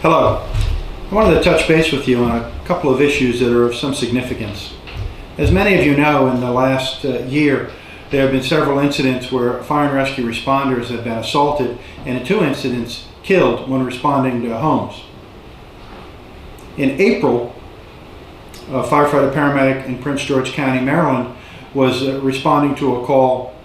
Hello. I wanted to touch base with you on a couple of issues that are of some significance. As many of you know, in the last year, there have been several incidents where fire and rescue responders have been assaulted and in 2 incidents killed when responding to homes. In April, a firefighter paramedic in Prince George County, Maryland, was responding to a call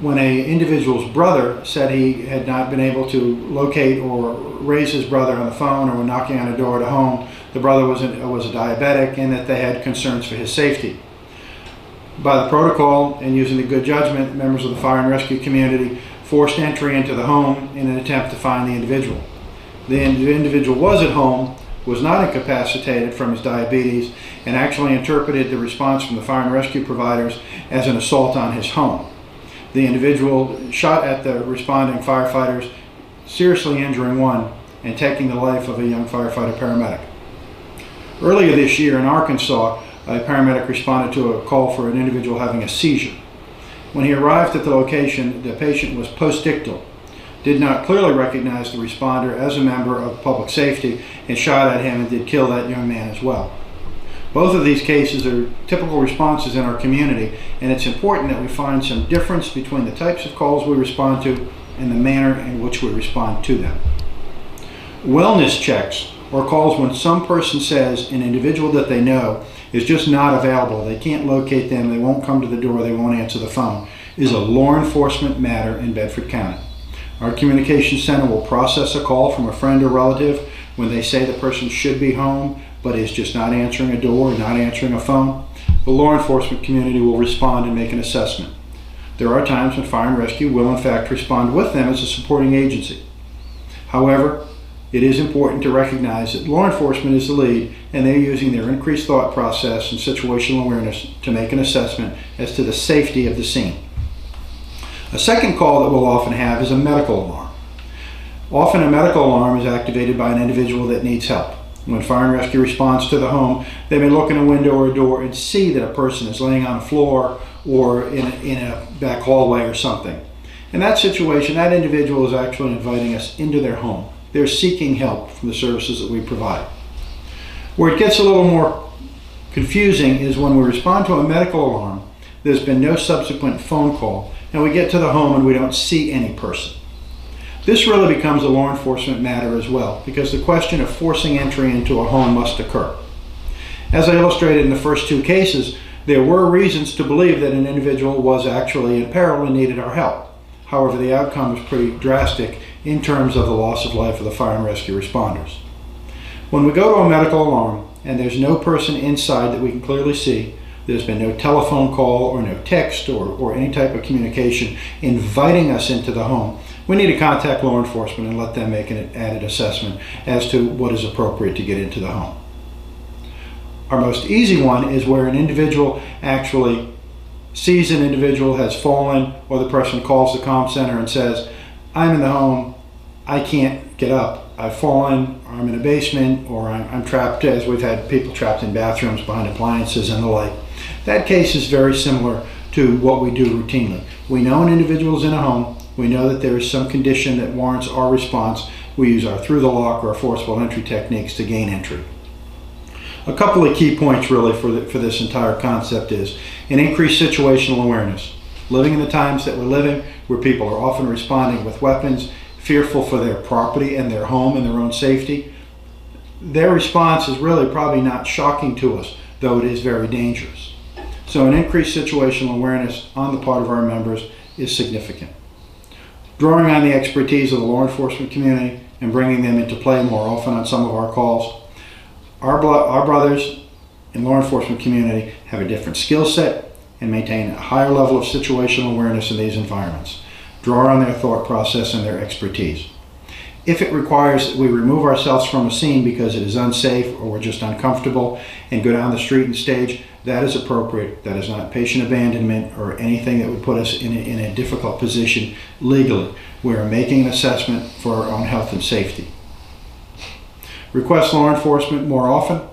when an individual's brother said he had not been able to locate or raise his brother on the phone or when knocking on a door at a home. The brother was a diabetic and that they had concerns for his safety. By the protocol and using the good judgment, members of the fire and rescue community forced entry into the home in an attempt to find the individual. The individual was at home, was not incapacitated from his diabetes, and actually interpreted the response from the fire and rescue providers as an assault on his home. The individual shot at the responding firefighters, seriously injuring one and taking the life of a young firefighter paramedic. Earlier this year in Arkansas, a paramedic responded to a call for an individual having a seizure. When he arrived at the location, the patient was postictal, did not clearly recognize the responder as a member of public safety, and shot at him and did kill that young man as well. Both of these cases are typical responses in our community, and it's important that we find some difference between the types of calls we respond to and the manner in which we respond to them. Wellness checks, or calls when some person says an individual that they know is just not available, they can't locate them, they won't come to the door, they won't answer the phone, is a law enforcement matter in Bedford County. Our communications center will process a call from a friend or relative when they say the person should be home but is just not answering a door or not answering a phone. The law enforcement community will respond and make an assessment. There are times when fire and rescue will in fact respond with them as a supporting agency. However, it is important to recognize that law enforcement is the lead and they're using their increased thought process and situational awareness to make an assessment as to the safety of the scene. A second call that we'll often have is a medical alarm. Often a medical alarm is activated by an individual that needs help. When fire and rescue responds to the home, they may look in a window or a door and see that a person is laying on the floor or in a back hallway or something. In that situation, that individual is actually inviting us into their home. They're seeking help from the services that we provide. Where it gets a little more confusing is when we respond to a medical alarm, there's been no subsequent phone call, and we get to the home and we don't see any person. This really becomes a law enforcement matter as well, because the question of forcing entry into a home must occur. As I illustrated in the first 2 cases, there were reasons to believe that an individual was actually in peril and needed our help. However, the outcome was pretty drastic in terms of the loss of life of the fire and rescue responders. When we go to a medical alarm and there's no person inside that we can clearly see, there's been no telephone call or no text or any type of communication inviting us into the home, we need to contact law enforcement and let them make an added assessment as to what is appropriate to get into the home. Our most easy one is where an individual actually sees an individual has fallen, or the person calls the comm center and says, I'm in the home, I can't get up, I've fallen, or I'm in a basement, or I'm trapped, as we've had people trapped in bathrooms behind appliances and the like. That case is very similar to what we do routinely. We know an individual is in a home, we know that there is some condition that warrants our response. We use our through the lock or forcible entry techniques to gain entry. A couple of key points really for this entire concept is an increased situational awareness. Living in the times that we're living, where people are often responding with weapons, fearful for their property and their home and their own safety, their response is really probably not shocking to us, though it is very dangerous. So an increased situational awareness on the part of our members is significant. Drawing on the expertise of the law enforcement community and bringing them into play more often on some of our calls, our brothers in law enforcement community have a different skill set and maintain a higher level of situational awareness in these environments. Draw on their thought process and their expertise. If it requires that we remove ourselves from a scene because it is unsafe or we're just uncomfortable and go down the street and stage, that is appropriate. That is not patient abandonment or anything that would put us in a difficult position legally. We are making an assessment for our own health and safety. Request law enforcement more often.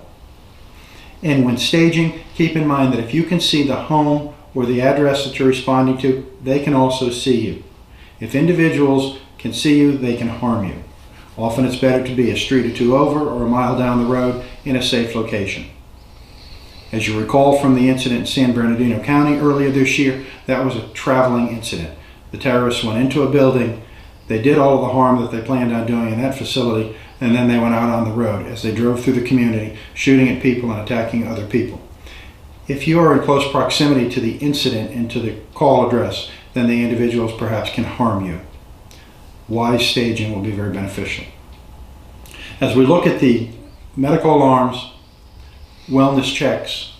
And when staging, keep in mind that if you can see the home or the address that you're responding to, they can also see you. If individuals can see you, they can harm you. Often it's better to be a street or two over or a mile down the road in a safe location. As you recall from the incident in San Bernardino County earlier this year, that was a traveling incident. The terrorists went into a building, they did all of the harm that they planned on doing in that facility, and then they went out on the road as they drove through the community, shooting at people and attacking other people. If you are in close proximity to the incident and to the call address, then the individuals perhaps can harm you. Wise staging will be very beneficial. As we look at the medical alarms, wellness checks,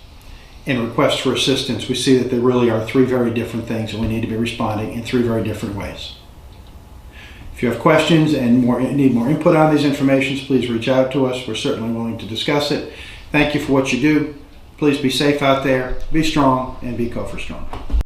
and requests for assistance, we see that there really are three very different things, and we need to be responding in three very different ways. If you have questions and need more input on these informations, please reach out to us. We're certainly willing to discuss it. Thank you for what you do. Please be safe out there, be strong, and be COFR strong.